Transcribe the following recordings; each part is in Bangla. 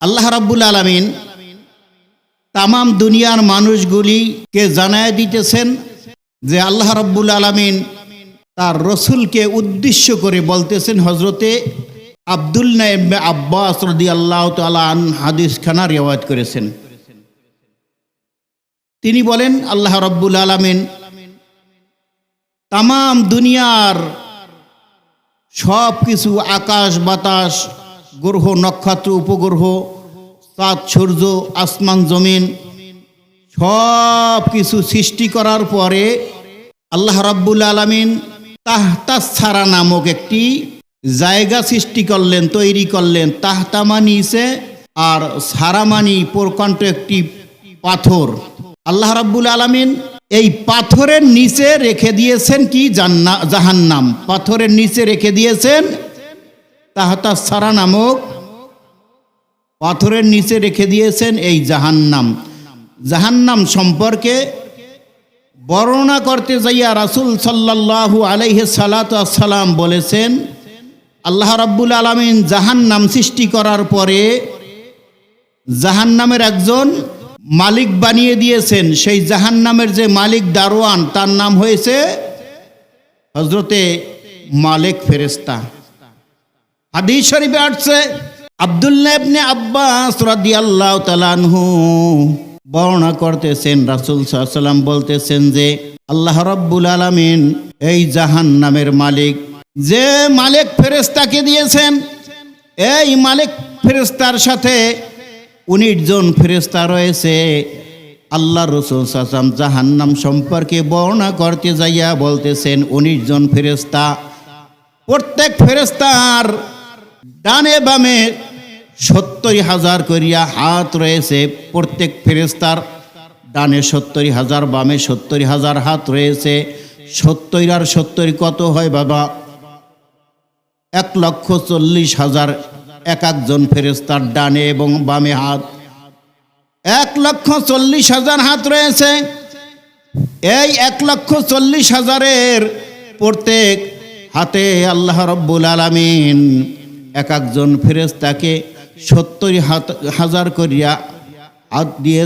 আল্লাহ রাব্বুল আলামিন তামাম দুনিয়ার মানুষগুলিকে জানায় দিতেছেন যে আল্লাহ রাব্বুল আলামিন তার রসুলকে উদ্দেশ্য করে বলতেছেন। হজরতে আব্দুল্লাহ ইবনে আব্বাস রাদিয়াল্লাহু তাআলা আনহু হাদিস খানা রিওয়ায়াত করেছেন। তিনি বলেন আল্লাহ রাব্বুল আলামিন তামাম দুনিয়ার সব কিছু আকাশ বাতাস, গ্রহ নক্ষত্র উপগ্রহ, চাঁদ সূর্য, আসমান জমিন সব কিছু সৃষ্টি করার পরে আল্লাহ রাব্বুল আলামিন তাহতাসারা নামক একটি জায়গা সৃষ্টি করলেন, তৈরি করলেন। তাহতামা নিচে আর সারামানি প্রকাণ্ড একটি পাথর। আল্লাহ রাব্বুল আলামিন এই পাথরের নিচে রেখে দিয়েছেন কি জাহান্নাম। পাথরের নিচে রেখে দিয়েছেন তাহতাসারা নামক পাথরের নিচে রেখে দিয়েছেন এই জাহান্নাম। জাহান্নাম সম্পর্কে বর্ণনা করতে যাইয়া রাসূল সাল্লাল্লাহু আলাইহি সাল্লাতু ওয়াসসালাম বলেছেন, আল্লাহ রাব্বুল আলামিন জাহান্নাম সৃষ্টি করার পরে জাহান্নামের একজন মালিক বানিয়ে দিয়েছেন। সেই জাহান্নামের যে মালিক দারোয়ান, তার নাম হয়েছে হযরতে মালিক ফেরেশতা। হাদিস শরীফে আসছে আব্দুল্লাহ ইবনে আব্বাস রাদিয়াল্লাহু তাআলা আনহু বর্ণনা করতেছেন, রাসূল সাল্লাল্লাহু আলাইহি ওয়াসাল্লাম বলতেছেন যে আল্লাহ রাব্বুল আলামিন এই জাহান্নামের মালিক, যে মালিক ফেরেশতাকে দিয়েছেন, এই মালিক ফেরেশতার সাথে 19 জন ফেরেশতা রয়েছে। আল্লাহ রাসূল সাল্লাল্লাহু আলাইহি ওয়াসাল্লাম জাহান্নাম সম্পর্কে বর্ণনা করতে যাইয়া বলতেছেন 19 জন ফেরেশতা। প্রত্যেক ফেরেশতার ডানে বামে 70,000 করিয়া হাত রয়েছে। প্রত্যেক ফেরেশতার ডানে 70,000, বামে 70,000 হাত রয়েছে। 70 আর 70 কত হয় বাবা? 1,40,000 এক একজন ফেরেশতার ডানে এবং বামে হাত। 1,40,000 হাত রয়েছে। এই 1,40,000-এর প্রত্যেক হাতে আল্লাহ রাব্বুল আলামিন এক একজন ফেরেশতাকে 70,000 করিয়া হাত দিয়ে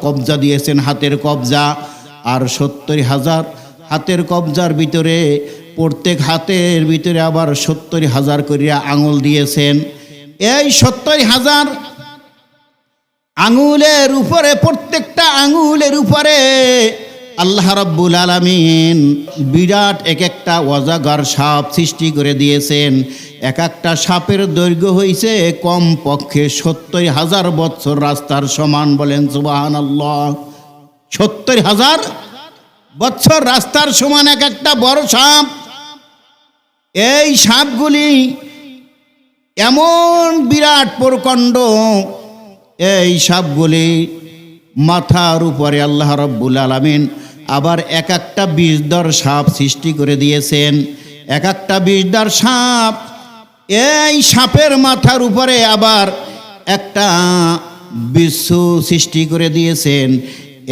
কবজা দিয়েছেন, হাতের কবজা। আর 70,000 হাতের কবজার ভিতরে প্রত্যেক হাতের ভিতরে আবার 70,000 করিয়া আঙুল দিয়েছেন। এই 70,000 আঙুলের উপরে, প্রত্যেকটা আঙুলের উপরে আল্লাহ রাব্বুল আলামিন বিরাট এক একটা অজাগর সাপ সৃষ্টি করে দিয়েছেন। এক একটা সাপের দৈর্ঘ্য হইছে কম পক্ষে 70,000 বছর রাস্তার সমান। বলেন সুবহানাল্লাহ। 70,000 বছর রাস্তার সমান এক একটা বড় সাপ। এই সাপগুলি এমন বিরাট প্রকাণ্ড, এই সাপগুলি মাথার উপরে আল্লাহ রাব্বুল আলামিন আবার এক একটা বিষধর সাপ সৃষ্টি করে দিয়েছেন। এক একটা বিষধর সাপ, এই সাপের মাথার উপরে আবার একটা বিচ্ছু সৃষ্টি করে দিয়েছেন।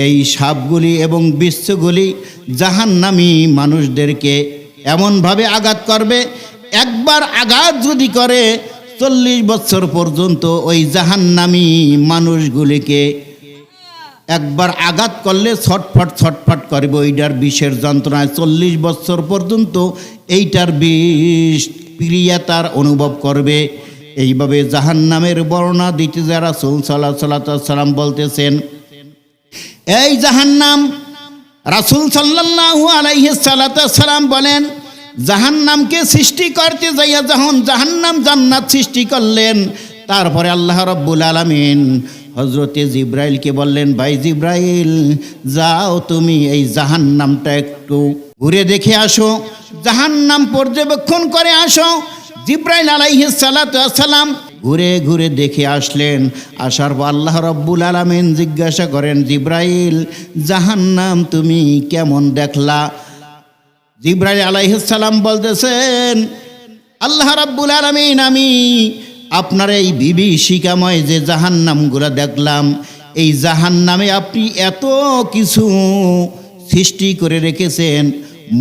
এই সাপগুলি এবং বিচ্ছুগুলি জাহান্নামী মানুষদেরকে এমনভাবে আঘাত করবে, একবার আঘাত যদি করে 40 বছর পর্যন্ত ওই জাহান্নামী মানুষগুলিকে একবার আঘাত করলে ছটফট ছটফট করবে ওইটার বিষের যন্ত্রণায়। 40 বছর পর্যন্ত এইটার বিষ প্রিয়তার অনুভব করবে। এইভাবে জাহান্নামের বর্ণনা দিতে যা রাসূল সাল্লাল্লাহু আলাইহি ওয়াসাল্লাম বলতেছেন, এই জাহান্নাম, রাসূল সাল্লাল্লাহু আলাইহি ওয়াসাল্লাম বলেন, জাহান্নামকে সৃষ্টি করতে যাইয়া যখন জাহান্নাম জান্নাত সৃষ্টি করলেন, তারপরে আল্লাহ রাব্বুল আলামিন হযরতে জিব্রাইলকে বললেন, ভাই জিব্রাইল, যাও তুমি এই জাহান্নামটা একটু ঘুরে দেখে আসো, জাহান্নাম পর্যবেক্ষণ করে আসো। জিব্রাইল আলাইহিস সালাতু ওয়াস সালাম ঘুরে ঘুরে দেখে আসলেন। আসার পর আল্লাহ রাব্বুল আলামিন জিজ্ঞাসা করেন, জিব্রাইল, জাহান্নাম তুমি কেমন দেখলা? জিব্রাইল আলাইহিস সালাম বলতেছেন, আল্লাহ রাব্বুল আলামিন, আমি আপনার এই বিভীষিকাময় যে জাহান্নামগুলো দেখলাম, এই জাহান্নামে আপনি এত কিছু সৃষ্টি করে রেখেছেন,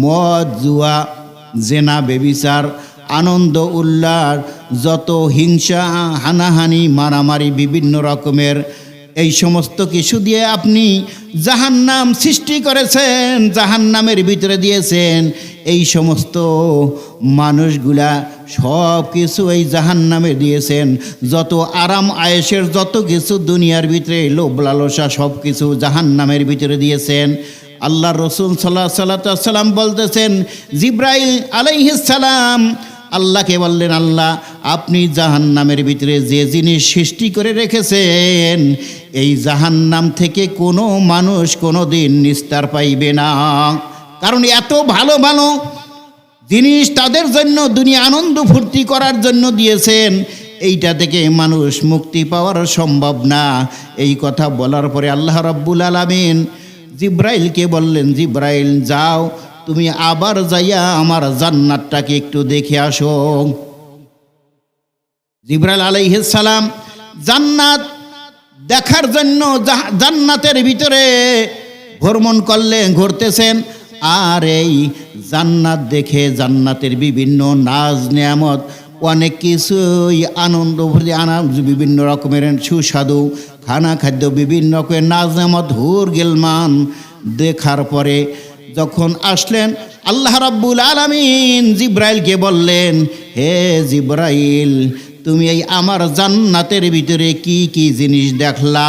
মদ, জুয়া, জেনা, বেবিচার, আনন্দ উল্লাস, যত হিংসা হানাহানি মারামারি বিভিন্ন রকমের এই সমস্ত কিছু দিয়ে আপনি জাহান্নাম সৃষ্টি করেছেন, জাহান্নামের ভিতরে দিয়েছেন। এই সমস্ত মানুষগুলা সব কিছু এই জাহান্নামে দিয়েছেন। যত আরাম আয়েশের যত কিছু দুনিয়ার ভিতরে লোভ লালসা সব কিছু জাহান্নামের ভিতরে দিয়েছেন। আল্লাহর রসুল সাল্লাল্লাহু সাল্লাম বলতেছেন, জিব্রাইল আলাইহিস সালাম আল্লাহকে বললেন, আল্লাহ আপনি জাহান্নামের ভিতরে যে জিনিস সৃষ্টি করে রেখেছেন, এই জাহান্নাম থেকে কোনো মানুষ কোনো দিন নিস্তার পাইবে না। কারণ এত ভালো ভালো জিনিস তাদের জন্য দুনিয়া আনন্দ ফুর্তি করার জন্য দিয়েছেন, এইটা থেকে মানুষ মুক্তি পাওয়ার সম্ভব না। এই কথা বলার পরে আল্লাহ রাব্বুল আলামিন জিব্রাইলকে বললেন, জিব্রাইল যাও, তুমি আবার যাইয়া আমার জান্নাতটাকে একটু দেখে আসো। জিব্রাইল আলাইহিস সালাম জান্নাত দেখার জন্য জান্নাতের ভিতরে ভ্রমণ করলেন, ঘুরতেছেন। আর এই জান্নাত দেখে জান্নাতের বিভিন্ন নাজ নেয়ামত অনেক কিছুই আনন্দ বিভিন্ন রকমের সুস্বাদু খানা খাদ্য বিভিন্ন রকমের নাজ নেয়ামত হুর গিলমান দেখার পরে যখন আসলেন, আল্লাহ রাব্বুল আলামিন জিব্রাইলকে বললেন, হে জিব্রাইল, তুমি এই আমার জান্নাতের ভিতরে কি কি জিনিস দেখলা?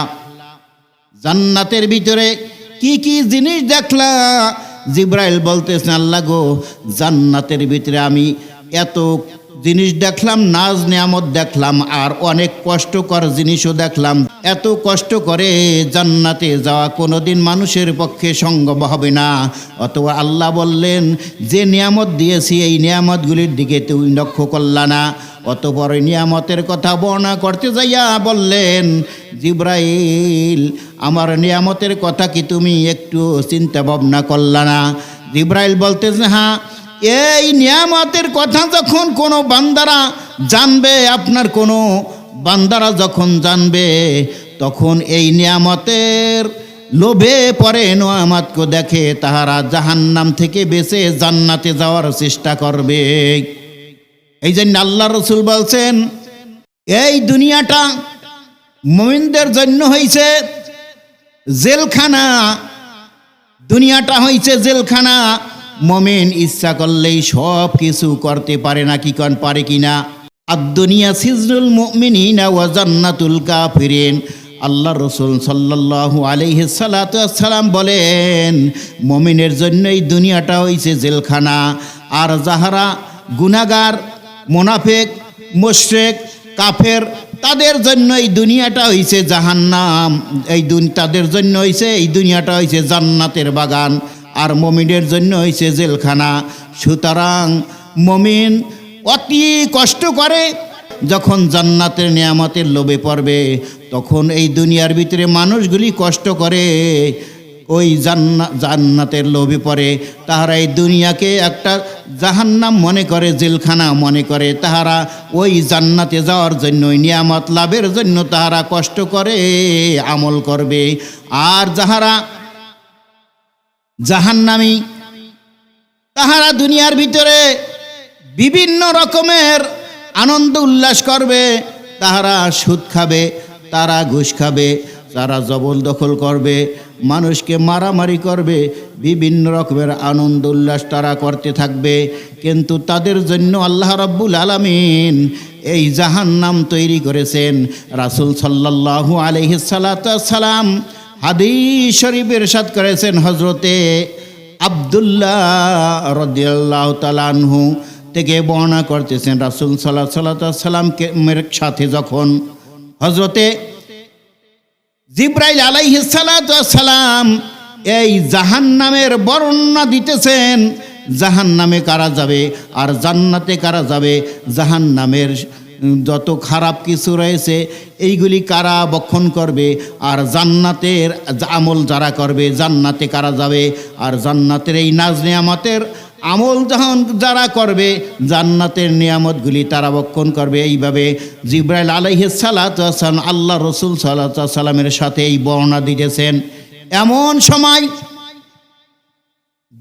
জান্নাতের ভিতরে কি কি জিনিস দেখলা? জিব্রাইল বলতেছেন, আল্লাহ গো, জান্নাতের ভিতরে আমি এত জিনিস দেখলাম, নাজ নিয়ামত দেখলাম, আর অনেক কষ্টকর জিনিসও দেখলাম। এত কষ্ট করে জান্নাতে যাওয়া কোনোদিন মানুষের পক্ষে সম্ভব হবে না। অথবা আল্লাহ বললেন, যে নিয়ামত দিয়েছি এই নিয়ামতগুলির দিকে তুমি লক্ষ্য করলা না। অতঃপর নিয়ামতের কথা বর্ণনা করতে যাইয়া বললেন, জিব্রাইল আমার নিয়ামতের কথা কি তুমি একটু চিন্তা ভাবনা করলা না? জিব্রাইল বলতেছে, হ্যাঁ, এই নিয়ামতের কথা যখন কোনো বান্দারা জানবে, আপনার কোনো বান্দারা যখন জানবে, তখন এই নিয়ামতের লোভে পরে নিয়ামতকে দেখে তাহারা জাহান্নাম থেকে বেঁচে জান্নাতে যাওয়ার চেষ্টা করবে। এই জন্য আল্লাহ রসুল বলছেন, এই দুনিয়াটা মুমিনদের জন্য হয়েছে জেলখানা, দুনিয়াটা হয়েছে জেলখানা। মুমিন ইচ্ছা করলেই সব কিছু করতে পারে না, কি কোন পারে কিনা? আদ-দুনিয়া সিজনুল মুমিনিনা ওয়া জান্নাতুল কাফিরিন। আল্লাহ রসুল সাল্লাল্লাহু আলাইহি সাল্লাম বলেন, মুমিনের জন্য এই দুনিয়াটা হয়েছে জেলখানা, আর যাহারা গুনাহগার, মুনাফিক, মুশরিক, কাফের, তাদের জন্য এই দুনিয়াটা হয়েছে জাহান্নাম। তাদের জন্য হয়েছে এই দুনিয়াটা হয়েছে জান্নাতের বাগান, আর মুমিনের জন্য হয়েছে জেলখানা। সুতরাং মুমিন অতি কষ্ট করে যখন জান্নাতের নিয়ামতের লোভে পড়বে, তখন এই দুনিয়ার ভিতরে মানুষগুলি কষ্ট করে ওই জান্নাতের লোভে পড়ে। তাহারা এই দুনিয়াকে একটা জাহান্নাম মনে করে, জেলখানা মনে করে। তাহারা ওই জান্নাতে যাওয়ার জন্য, নিয়ামত লাভের জন্য তাহারা কষ্ট করে আমল করবে। আর যাহারা জাহান্নামী, তাহারা দুনিয়ার ভিতরে বিভিন্ন রকমের আনন্দ উল্লাস করবে। তাহারা সুদ খাবে, তারা ঘুষ খাবে, তারা জবরদখল করবে, মানুষকে মারামারি করবে, বিভিন্ন রকমের আনন্দ উল্লাস তারা করতে থাকবে। কিন্তু তাদের জন্য আল্লাহ রাব্বুল আলামিন এই জাহান্নাম তৈরি করেছেন। রাসূল সাল্লাল্লাহু আলাইহি সাল্লাম হাদিস শরীফে ইরশাদ করেছেন, হযরতে আব্দুল্লাহ রাদিয়াল্লাহু তাআলা আনহু থেকে বর্ণনা করতেছেন, রাসূল সাল্লাল্লাহু আলাইহি সাল্লামের সাথে যখন হযরতে জিব্রাইল আলাইহিস সালাম এই জাহান্নামের বর্ণনা দিতেছেন, জাহান্নামে কারা যাবে আর জান্নাতে কারা যাবে, জাহান্নামের যত খারাপ কিছু রয়েছে এইগুলি কারা বক্ষণ করবে, আর জান্নাতের আমল যারা করবে জান্নাতে কারা যাবে, আর জান্নাতের এই নাজ নিয়ামতের আমল যখন যারা করবে জান্নাতের নিয়ামতগুলি তারা বক্ষণ করবে। এইভাবে জিব্রাইল আলাইহিস সালাম আল্লাহ রসুল সাল্লাল্লাহু আলাইহি সাল্লামের সাথে এই বর্ণনা দিতেছেন। এমন সময়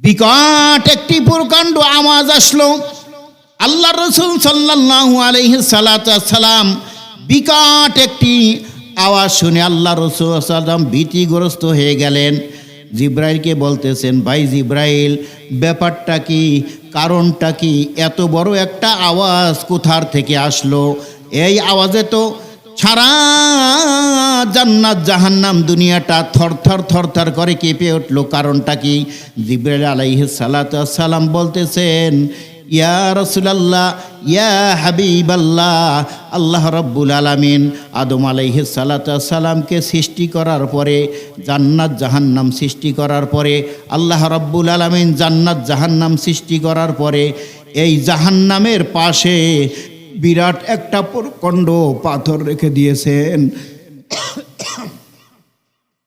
বিকট একটি প্রকাণ্ড আওয়াজ আসলো, আল্লাহ রসুল সাল্লাল্লাহু আলাইহি সালাম বিকট একটি আওয়াজ শুনে আল্লাহ রসুল সাল্লাম ভীতিগ্রস্ত হয়ে গেলেন। জিব্রাইলকে বলতেছেন, ভাই জিব্রাইল, ব্যাপারটা কি, কারণটা কি, এত বড় একটা আওয়াজ কোথার থেকে আসলো? এই আওয়াজে তো সারা জান্নাত জাহান্নাম দুনিয়াটা থরথর থরথর করে কেঁপে উঠলো, কারণটা কি? জিব্রাইল আলাইহিস সালাম বলতেছেন, ইয়া রাসূলুল্লাহ, ইয়া হাবিবাল্লাহ, আল্লাহ রাব্বুল আলামিন আদম আলাইহিস সালামকে সৃষ্টি করার পরে, জান্নাত জাহান্নাম সৃষ্টি করার পরে, আল্লাহ রাব্বুল আলামিন জান্নাত জাহান্নাম সৃষ্টি করার পরে এই জাহান্নামের পাশে বিরাট একটা প্রকাণ্ড পাথর রেখে দিয়েছেন।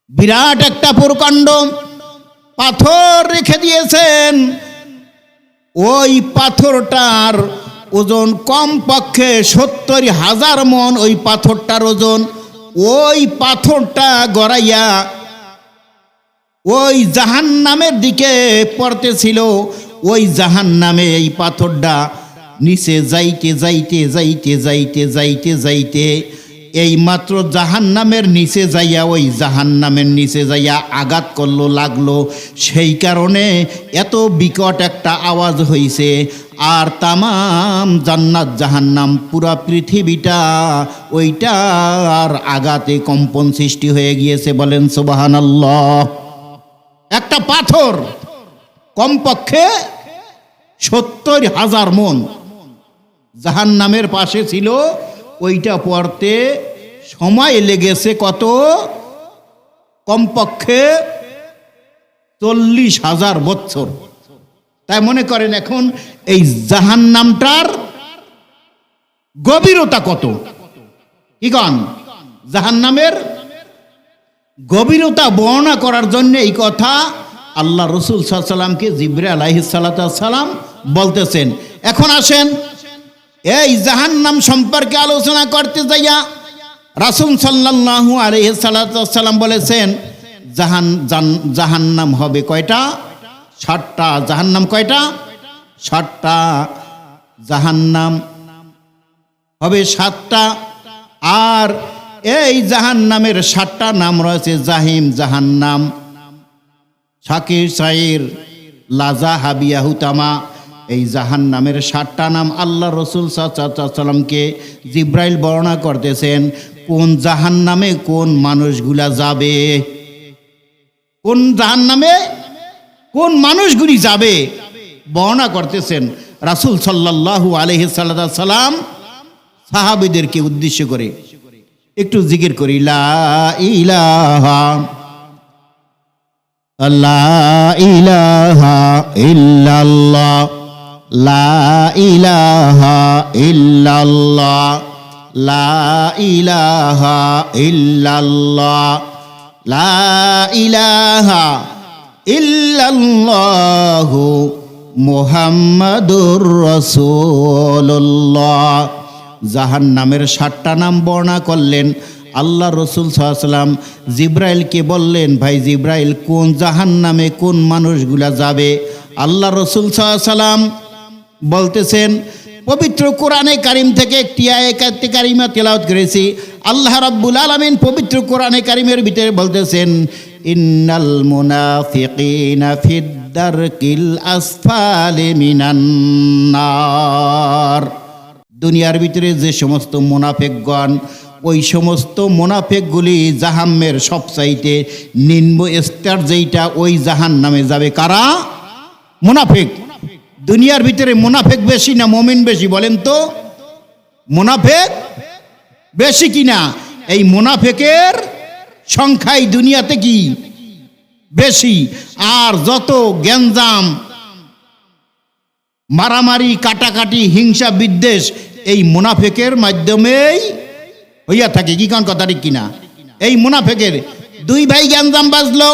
বিরাট একটা প্রকাণ্ড পাথর রেখে দিয়েছেন। ওই পাথরটার ওজন কমপক্ষে ৭০,০০০ মণ। ওই পাথরটার ওজন, ওই পাথরটা গড়াইয়া ওই জাহান্নামের দিকে পড়তেছিল। ওই জাহান্নামে এই পাথরটা নিচে যাইতে যাইতে যাইতে যাইতে যাইতে যাইতে এই মাত্র জাহান্নামের নিচে যাইয়া, ওই জাহান্নামের নিচে যাইয়া আঘাত করলো, লাগলো। সেই কারণে এত বিকট একটা আওয়াজ হইছে। আর তামাম জান্নাত জাহান্নাম পুরা পৃথিবীটা ওইটার আঘাতে কম্পন সৃষ্টি হয়ে গিয়েছে। বলেন সুবহানাল্লাহ। একটা পাথর কমপক্ষে ৭০,০০০ মণ জাহান্নামের পাশে ছিল। ওইটা পড়তে সময় লেগেছে কত? কমপক্ষে ৪০,০০০ বছর। তাই মনে করেন এখন এই জাহান্নামটার গভীরতা কত? কি কন? জাহান্নামের গভীরতা বর্ণনা করার জন্য এই কথা আল্লাহ রসুল সাল্লাল্লাহু আলাইহি সাল্লামকে জিবরাইল আলাইহিস সালাম বলতেছেন। এখন আসেন, এই জাহান্নাম সম্পর্কে আলোচনা করতে যাইয়া রাসূল সাল্লাল্লাহু আলাইহি সাল্লাম বলেছেন, জাহান্নাম হবে কয়টা? ৭টা। জাহান্নাম কয়টা? ৭টা। জাহান্নাম হবে 7টা। আর এই জাহান্নামের 7টা নাম রয়েছে, জাহিম, জাহান্নাম, শাকির, সাইর, লাজা, হাবিয়া, হুতামা। এই জাহান্নামের 7টা নাম আল্লাহ রসুল সাল্লাল্লাহু আলাইহি সাল্লামকে জিব্রাইল বর্ণনা করতেছেন। কোন জাহান্নামে কোন মানুষগুলা যাবে, কোন জাহান্নামে কোন মানুষগুলি যাবে বর্ণনা করতেছেন রাসূল সাল্লাল্লাহু আলাইহি সাল্লাম সাহাবীদেরকে উদ্দেশ্য করে। একটু জিকির করি, লা ইলাহা ইল্লাল্লাহ, লা ইলাহা ইল্লাল্লাহ, লা ইলাহা ইল্লাল্লাহ, লা ইলাহা ইল্লাল্লাহু মুহাম্মাদুর রাসূলুল্লাহ। জাহান্নামের 7টা নাম বর্ণনা করলেন আল্লাহ রসুল সাল্লাল্লাহু আলাইহি সাল্লাম। জিব্রাইলকে বললেন, ভাই জিব্রাইল, কোন জাহান্নামে কোন মানুষগুলা যাবে? আল্লাহ রসুল সাল্লাল্লাহু আলাইহি সাল্লাম বলতেছেন, পবিত্র কোরআনে কারিম থেকে একটি আয়াতে কারিমা তেলাওয়াত করেছি। আল্লাহ রাব্বুল আলামিন পবিত্র কোরআনে কারিমের ভিতরে বলতেছেন, ইন্নাল মুনাফিকিনা ফিদ দারকিল আসফালি মিনান নার। দুনিয়ার ভিতরে যে সমস্ত মুনাফিকগণ, ওই সমস্ত মুনাফিকগুলি জাহান্নামের সবচাইতে নিম্ন স্তর, যেইটা ওই জাহান্নামে যাবে। কারা? মুনাফিক। দুনিয়ার ভিতরে মুনাফিক বেশি না মুমিন বেশি? বলেন তো, মুনাফিক বেশি কিনা? এই মুনাফিকের সংখ্যাই দুনিয়াতে কি বেশি। আর যত গ্যাঞ্জাম, মারামারি, কাটাকাটি, হিংসা, বিদ্বেষ এই মুনাফিকের মাধ্যমেই হইয়া থাকে। কি কোন কথা ঠিক কিনা? এই মুনাফিকের 2 ভাই গ্যাঞ্জাম বাজলো,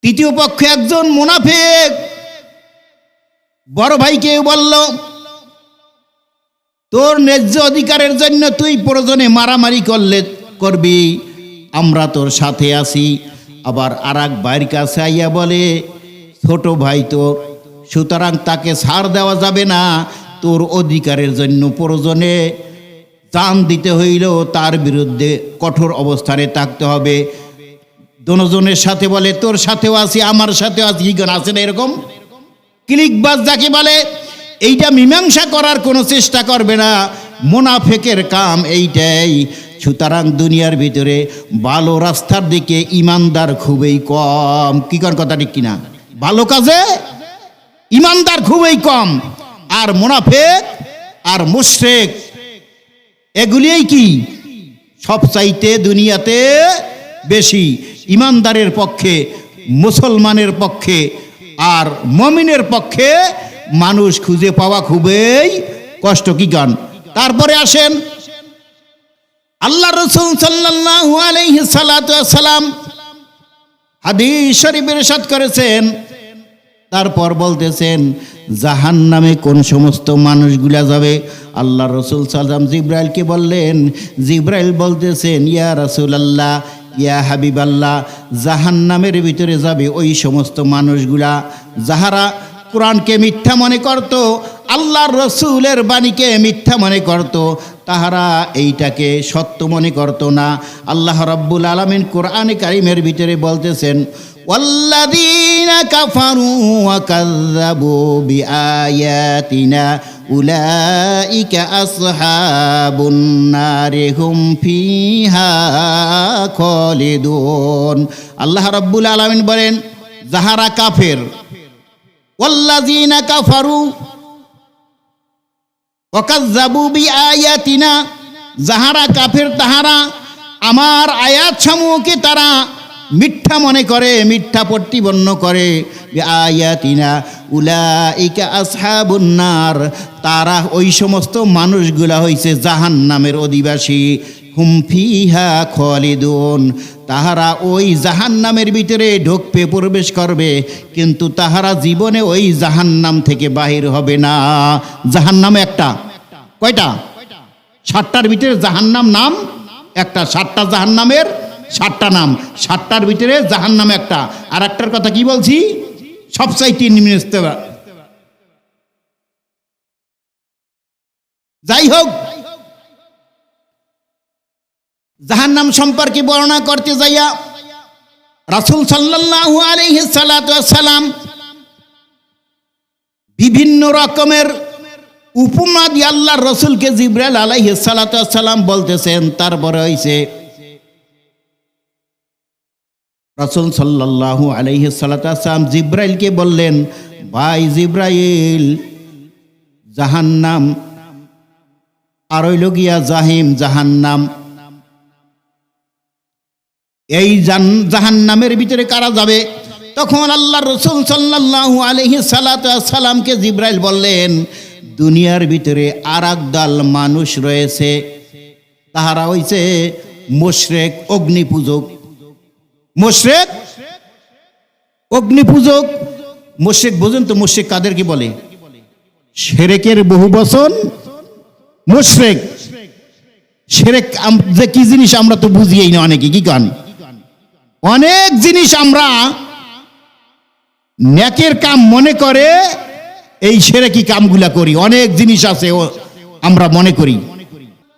তৃতীয় পক্ষে একজন মুনাফিক বড় ভাইকে বলল, তোর ন্যায্য অধিকারের জন্য তুই প্রয়োজনে মারামারি করবি, আমরা তোর সাথে আছি। আবার আরেক ভাইয়ের কাছে আইয়া বলে, ছোট ভাই তো সুতরাং তাকে ছাড় দেওয়া যাবে না। তোর অধিকারের জন্য প্রয়োজনে জান দিতে হইলেও তার বিরুদ্ধে কঠোর অবস্থানে থাকতে হবে। দনজনের সাথে বলে তোর সাথেও আছি, আমার সাথেও আছি, কি গান আছে না এরকম? ক্লিকবাজ যাকে বলে, এইটা মীমাংসা করার কোনো চেষ্টা করবে না, মুনাফিকের কাম এইটাই। সুতরাং দুনিয়ার ভিতরে ভালো রাস্তার দিকে ইমানদার খুবই কম। কি কোন কথা ঠিক কিনা? ভালো কাজে ইমানদার খুবই কম, আর মুনাফিক আর মুশরিক এগুলিই কি সবচাইতে দুনিয়াতে বেশি। ইমানদারের পক্ষে, মুসলমানের পক্ষে আর মুমিনের পক্ষে মানুষ খুঁজে পাওয়া খুবই কষ্ট। কি গান? তারপরে আসেন আল্লাহ রাসূল সাল্লাল্লাহু আলাইহি সাল্লাতু ওয়াস সালাম হাদিস শরীফে ইরশাদ করেছেন, তারপর বলতেছেন জাহান্নামে কোন সমস্ত মানুষগুলা যাবে। আল্লাহ রাসূল সাল্লাম জিবরাইলকে বললেন, জিবরাইল বলতেছেন ইয়া রাসূলুল্লাহ, ইয়া হাবিবাল্লাহ, জাহান্নামের ভিতরে যাবে ওই সমস্ত মানুষগুলা যাহারা কোরআনকে মিথ্যা মনে করত, আল্লাহর রসুলের বাণীকে মিথ্যা মনে করত, তাহারা এইটাকে সত্য মনে করত না। আল্লাহ রাব্বুল আলামিন কোরআনে কারীমের ভিতরে বলতেছেন ওয়াল্লাযীনা কাফারু ওয়া কাযযাবু বিআয়াতিনা উলাইকা আসহাবুন নারি হুম ফিহা খালিদুন। আল্লাহ রাব্বুল আলামিন বলেন যাহারা কাফের, ওয়াল্লাযীনা কাফারু ওয়া কাযযাবু বিআয়াতিনা, যাহারা কাফের তাহারা আমার আয়াত সমূহকে তারা মিথ্যা মনে করে, মিথ্যা প্রতিপন্ন করে। বিআয়াতিনা উলাইকা আসহাবুন নার, তারা ওই সমস্ত মানুষগুলা হইছে জাহান্নামের অধিবাসী। হুম ফিহা খালিদুন, তাহারা ওই জাহান্নামের ভিতরে ঢুকবে, প্রবেশ করবে, কিন্তু তাহারা জীবনে ওই জাহান্নাম থেকে বাহির হবে না। জাহান্নাম একটা, কয়টা? 7টার ভিতরে জাহান্নাম নাম একটা। 7টা জাহান্নামের 7টা নাম, 7টার ভিতরে জাহান্নাম একটা। আর একটার কথা কি বলছি? সবচাইতে নিম্নস্ত। যাই হোক, জাহান্নাম সম্পর্কে বর্ণনা করতে যাইয়া রাসূল সাল্লাল্লাহু আলাইহি সাল্লাতু ওয়াস সালাম বিভিন্ন রকমের উপমা দিয়ে আল্লাহর রাসূলকে জিবরাইল আলাইহিস সালাতু ওয়াস সালাম বলতেছেন। তারপরে হইছে রাসূল সাল্লাল্লাহু আলাইহি সাল্লাতু ওয়াস সালাম জিবরাইলকে বললেন, ভাই জিবরাইল, জাহান্নাম আর হইল গিয়া জাহিম, জাহান্নাম, এই জাহান্নামের ভিতরে কারা যাবে? তখন আল্লাহ রাসূল সাল্লাল্লাহু আলাইহি সাল্লাতু ওয়াস সালামকে জিবরাইল বললেন, দুনিয়ার ভিতরে আরেক দল মানুষ রয়েছে, তাহারা হইছে মুশরিক, অগ্নিপূজক। মুশরিক, অগ্নিপূজক। মুশরিক বুঝেন তো? মুশরিক কাদেরকে বলে? শিরকের বহু বচন মুশরিক। শিরক যে কি জিনিস আমরা তো বুঝিই না অনেকে। কি কান? অনেক জিনিস আমরা নেকের কাম মনে করে এই শিরকি কামগুলা করি। অনেক জিনিস আছে আমরা মনে করি।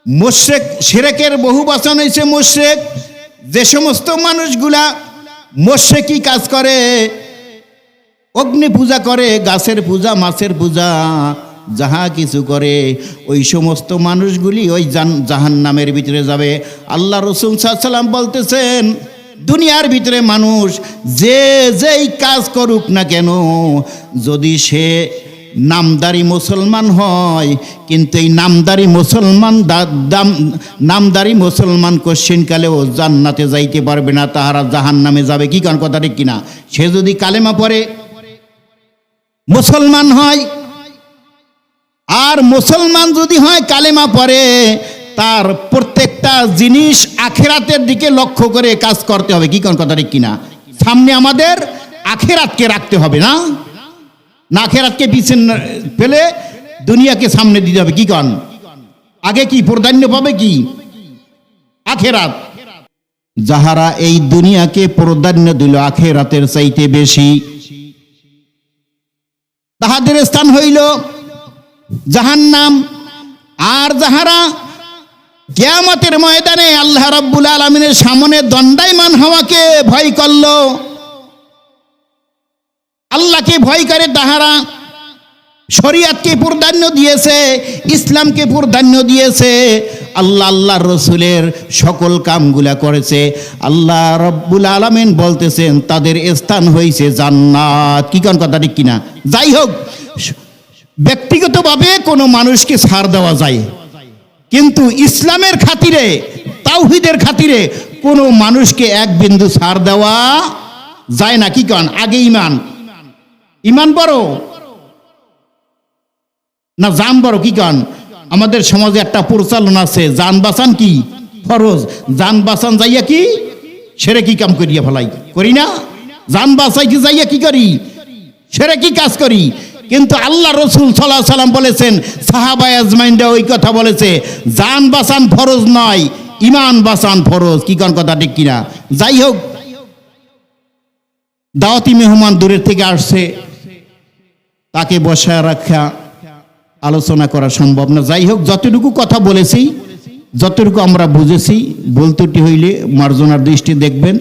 মুশরিক, শিরকের বহু বচন হইছে মুশরিক। যে সমস্ত মানুষগুলা মুশরিকি কাজ করে, অগ্নি পূজা করে, গাছের পূজা, মাছের পূজা, যাহা কিছু করে, ওই সমস্ত মানুষগুলি ওই জাহান্নামের ভিতরে যাবে। আল্লাহ রাসূল সাল্লাল্লাহু আলাইহি ওয়াসাল্লাম বলতেছেন, দুনিয়ার ভিতরে মানুষ যে যেই কাজ করুক না কেন, যদি সে নামদারি মুসলমান হয়, কিন্তু এই নামদারি মুসলমান কোশ্চিনকালেও জান্নাতে যাইতে পারবে না, তাহারা জাহান্নামে যাবে। কি কারণ? কথা ঠিক কিনা? সে যদি কালেমা পড়ে মুসলমান হয়, আর মুসলমান যদি হয় কালেমা পড়ে, তার প্রত্যেকটা জিনিস আখিরাতের দিকে লক্ষ্য করে কাজ করতে হবে। কি কোন কথা ঠিক কিনা? সামনে আমাদের আখিরাতকে রাখতে হবে, না আখিরাতকে পিছনে ফেলে দুনিয়াকে সামনে দিতে হবে। কি কোন? আগে কি প্রাধান্য পাবে? কি? আখিরাত। যাহারা এই দুনিয়াকে প্রাধান্য দিল আখিরাতের চাইতে বেশি, তাহাদের স্থান হইল জাহান্নাম। আর যাহারা কিয়ামতের ময়দানে আল্লাহ রাব্বুল আলামিনের সামনে দণ্ডায়মান হওয়াকে ভয় করল, আল্লাহকে ভয় করে তাহারা শরীয়তকে প্রাধান্য দিয়েছে, ইসলামকে প্রাধান্য দিয়েছে, আল্লাহর রসুলের সকল কামগুলা করেছে, আল্লাহ রাব্বুল আলামিন বলতেছেন তাদের স্থান হয়েছে জান্নাত। কি কোন কথা ঠিক কিনা? যাই হোক, ব্যক্তিগতভাবে কোনো মানুষকে ছাড় দেওয়া যায়, কিন্তু ইসলামের খাতিরে, তাওহীদের খাতিরে কোনো মানুষকে এক বিন্দু ছাড় দেওয়া যায় না। কি কন? আগে ইমান বড় না জান বড়? কি কন? আমাদের সমাজে একটা প্রচলন আছে, জান বাঁচান কি ফরজ, জান বাঁচান যাইয়া কি সেরে কি কাম করিয়া ফেলাই করি না, জান বাঁচাইতে যাইয়া কি করি সেরে কি কাজ করি। কিন্তু আল্লাহ রসুল সাল্লাল্লাহু আলাইহি ওয়াসাল্লাম বলেছেন, সাহাবায়ে আজমাইনরা ওই কথা বলেছে, জান বাঁচান ফরজ নয়, ইমান বাঁচান ফরজ। কি কোন কথা ঠিক কিনা? যাই হোক, দাওয়াতি মেহমান দূরের থেকে আসছে, তাকে বসায় রাখা আলোচনা করা সম্ভব না। যাই হোক, যতটুকু কথা বলেছি, যতটুকু আমরা বুঝেছি, ভুলত্রুটি হইলে মার্জনার দৃষ্টি দেখবেন।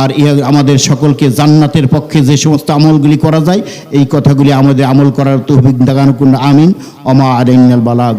আর আমাদের সকলকে জান্নাতের পক্ষে যে সমস্ত আমলগুলি করা যায়, এই কথাগুলি আমাদের আমল করার তৌফিক দান করুন। আমিন। ওমা আলাইনাল বালাগ।